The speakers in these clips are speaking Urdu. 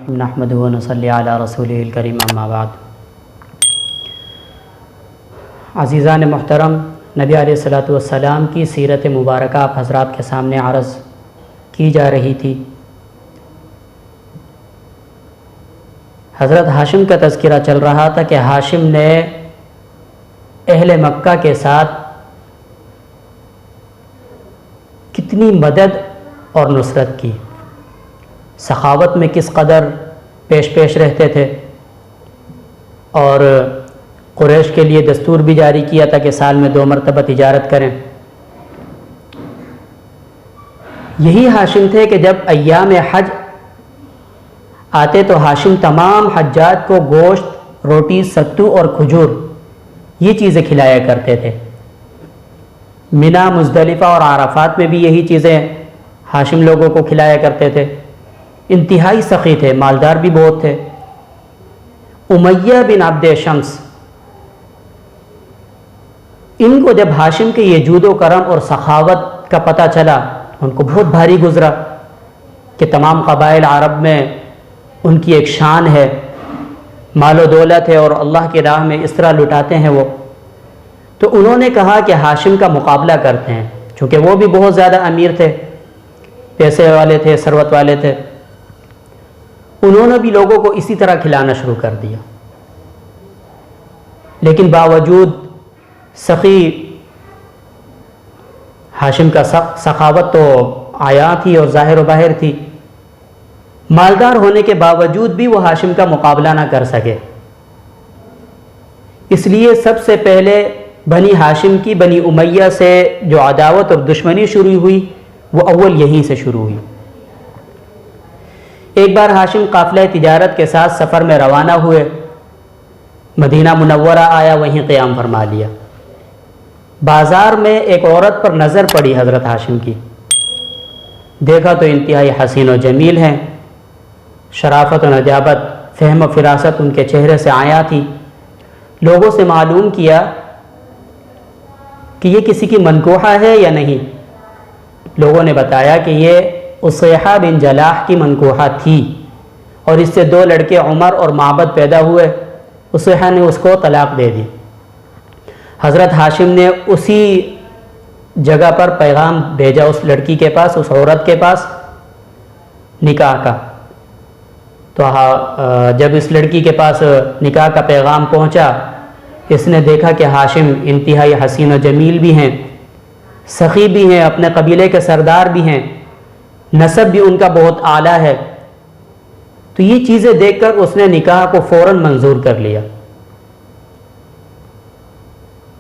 نحمدہ و نصلی علی رسولہ الکریم اما بعد۔ عزیزان محترم، نبی علیہ الصلوۃ والسلام کی سیرت مبارکہ آپ حضرات کے سامنے عرض کی جا رہی تھی۔ حضرت ہاشم کا تذکرہ چل رہا تھا کہ ہاشم نے اہل مکہ کے ساتھ کتنی مدد اور نصرت کی، سخاوت میں کس قدر پیش رہتے تھے، اور قریش کے لیے دستور بھی جاری کیا تھا کہ سال میں 2 مرتبہ تجارت کریں۔ یہی ہاشم تھے کہ جب ایام حج آتے تو ہاشم تمام حجاج کو گوشت، روٹی، ستو اور کھجور یہ چیزیں کھلایا کرتے تھے۔ منا، مزدلفہ اور عرفات میں بھی یہی چیزیں ہاشم لوگوں کو کھلایا کرتے تھے۔ انتہائی سخی تھے، مالدار بھی بہت تھے۔ امیہ بن عبد شمس، ان کو جب ہاشم کے یہ جود و کرم اور سخاوت کا پتہ چلا، ان کو بہت بھاری گزرا کہ تمام قبائل عرب میں ان کی ایک شان ہے، مال و دولت ہے اور اللہ کی راہ میں اس طرح لٹاتے ہیں وہ۔ تو انہوں نے کہا کہ ہاشم کا مقابلہ کرتے ہیں، چونکہ وہ بھی بہت زیادہ امیر تھے، پیسے والے تھے، ثروت والے تھے۔ انہوں نے بھی لوگوں کو اسی طرح کھلانا شروع کر دیا، لیکن باوجود سخی ہاشم کا سخاوت تو عیاں تھی اور ظاہر و باہر تھی، مالدار ہونے کے باوجود بھی وہ ہاشم کا مقابلہ نہ کر سکے۔ اس لیے سب سے پہلے بنی ہاشم کی بنی امیہ سے جو عداوت اور دشمنی شروع ہوئی وہ اول یہیں سے شروع ہوئی۔ ایک بار ہاشم قافلہ تجارت کے ساتھ سفر میں روانہ ہوئے، مدینہ منورہ آیا، وہیں قیام فرما لیا۔ بازار میں ایک عورت پر نظر پڑی حضرت ہاشم کی، دیکھا تو انتہائی حسین و جمیل ہیں، شرافت و نجابت، فہم و فراست ان کے چہرے سے عیاں تھی۔ لوگوں سے معلوم کیا کہ یہ کسی کی منکوحہ ہے یا نہیں۔ لوگوں نے بتایا کہ یہ اصیحہ بن جلاح کی منکوحہ تھی، اور اس سے 2 لڑکے عمر اور معبد پیدا ہوئے۔ اصیحہ نے اس کو طلاق دے دی۔ حضرت ہاشم نے اسی جگہ پر پیغام بھیجا اس لڑکی کے پاس، اس عورت کے پاس، نکاح کا۔ تو جب اس لڑکی کے پاس نکاح کا پیغام پہنچا، اس نے دیکھا کہ ہاشم انتہائی حسین و جمیل بھی ہیں، سخی بھی ہیں، اپنے قبیلے کے سردار بھی ہیں، نسب بھی ان کا بہت اعلیٰ ہے۔ تو یہ چیزیں دیکھ کر اس نے نکاح کو فوراً منظور کر لیا۔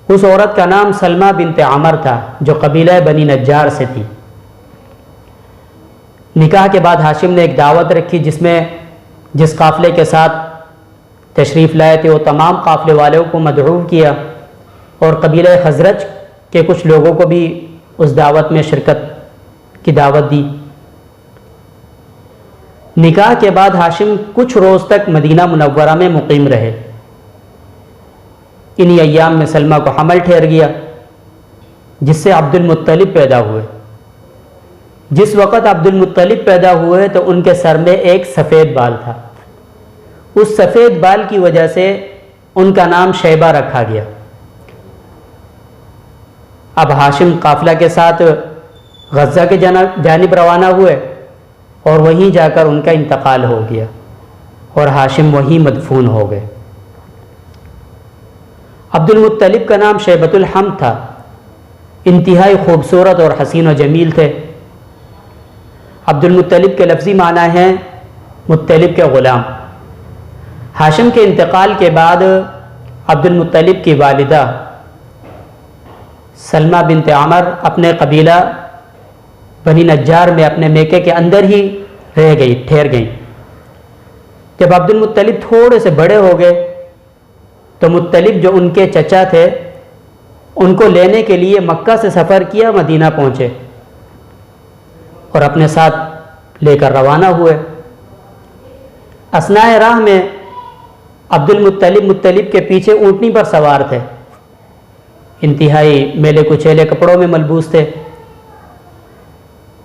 اس عورت کا نام سلمہ بنت عمر تھا، جو قبیلہ بنی نجار سے تھی۔ نکاح کے بعد ہاشم نے ایک دعوت رکھی، جس قافلے کے ساتھ تشریف لائے تھے وہ تمام قافلے والوں کو مدعو کیا، اور قبیلہ خزرج کے کچھ لوگوں کو بھی اس دعوت میں شرکت کی دعوت دی۔ نکاح کے بعد ہاشم کچھ روز تک مدینہ منورہ میں مقیم رہے۔ انہی ایام میں سلمہ کو حمل ٹھہر گیا، جس سے عبد المطلب پیدا ہوئے۔ جس وقت عبد المطلب پیدا ہوئے تو ان کے سر میں ایک سفید بال تھا، اس سفید بال کی وجہ سے ان کا نام شیبہ رکھا گیا۔ اب ہاشم قافلہ کے ساتھ غزہ کے جانب روانہ ہوئے، اور وہیں جا کر ان کا انتقال ہو گیا، اور ہاشم وہیں مدفون ہو گئے۔ عبد المطلب کا نام شیبۃ الحمد تھا، انتہائی خوبصورت اور حسین و جمیل تھے۔ عبد المطلب کے لفظی معنی ہیں مطلب کے غلام۔ ہاشم کے انتقال کے بعد عبد المطلب کی والدہ سلمہ بنت عمر اپنے قبیلہ بنی نجار میں اپنے میکے کے اندر ہی ٹھہر گئیں۔ جب عبد المطلب تھوڑے سے بڑے ہو گئے تو مطلب جو ان کے چچا تھے، ان کو لینے کے لیے مکہ سے سفر کیا، مدینہ پہنچے اور اپنے ساتھ لے کر روانہ ہوئے۔ اثناء راہ میں عبد المطلب کے پیچھے اونٹنی پر سوار تھے، انتہائی میلے کچیلے کپڑوں میں ملبوس تھے۔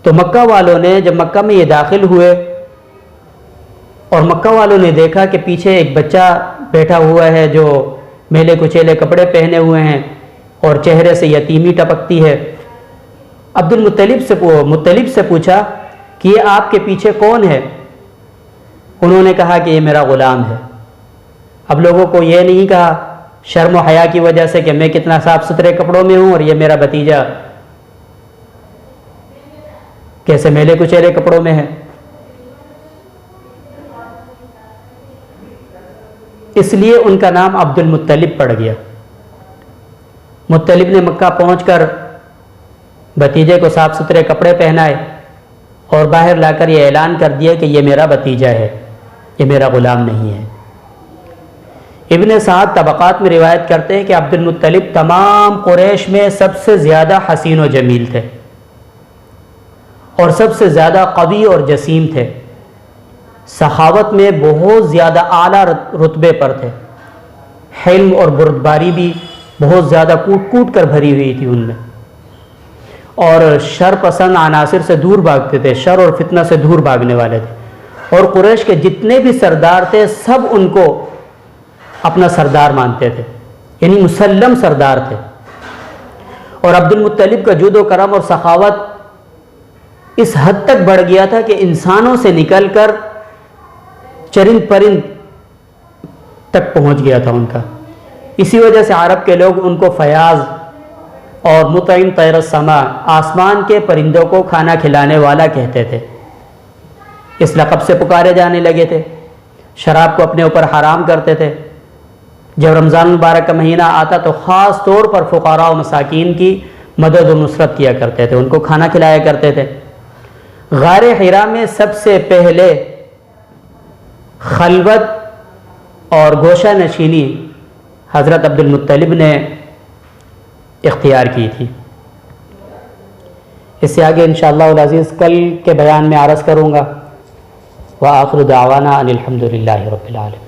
تو مکہ والوں نے جب مکہ میں یہ داخل ہوئے اور مکہ والوں نے دیکھا کہ پیچھے ایک بچہ بیٹھا ہوا ہے جو میلے کچیلے کپڑے پہنے ہوئے ہیں اور چہرے سے یتیمی ٹپکتی ہے۔ عبد المطلب سے پوچھا کہ یہ آپ کے پیچھے کون ہے؟ انہوں نے کہا کہ یہ میرا غلام ہے۔ اب لوگوں کو یہ نہیں کہا شرم و حیا کی وجہ سے کہ میں کتنا صاف ستھرے کپڑوں میں ہوں اور یہ میرا بھتیجا کیسے میلے کچیلے کپڑوں میں ہے۔ اس لیے ان کا نام عبد المطلب پڑ گیا۔ مطلب نے مکہ پہنچ کر بھتیجے کو صاف ستھرے کپڑے پہنائے اور باہر لا کر یہ اعلان کر دیا کہ یہ میرا بھتیجا ہے، یہ میرا غلام نہیں ہے۔ ابن سعد طبقات میں روایت کرتے ہیں کہ عبد المطلب تمام قریش میں سب سے زیادہ حسین و جمیل تھے اور سب سے زیادہ قوی اور جسیم تھے، سخاوت میں بہت زیادہ اعلیٰ رتبے پر تھے، حلم اور بردباری بھی بہت زیادہ کوٹ کوٹ کر بھری ہوئی تھی ان میں، اور شر پسند عناصر سے دور بھاگتے تھے، شر اور فتنہ سے دور بھاگنے والے تھے، اور قریش کے جتنے بھی سردار تھے سب ان کو اپنا سردار مانتے تھے، یعنی مسلم سردار تھے۔ اور عبد المطلب کا جود و کرم اور سخاوت اس حد تک بڑھ گیا تھا کہ انسانوں سے نکل کر چرند پرند تک پہنچ گیا تھا ان کا۔ اسی وجہ سے عرب کے لوگ ان کو فیاض اور مطعم طیر السما، آسمان کے پرندوں کو کھانا کھلانے والا کہتے تھے، اس لقب سے پکارے جانے لگے تھے۔ شراب کو اپنے اوپر حرام کرتے تھے۔ جب رمضان مبارک کا مہینہ آتا تو خاص طور پر فقراء و مساکین کی مدد و نصرت کیا کرتے تھے، ان کو کھانا کھلایا کرتے تھے۔ غار حرا میں سب سے پہلے خلوت اور گوشہ نشینی حضرت عبد المطلب نے اختیار کی تھی۔ اس سے آگے انشاءاللہ العزیز کل کے بیان میں عرض کروں گا۔ وآخر دعوانا ان الحمد للہ رب العالمین۔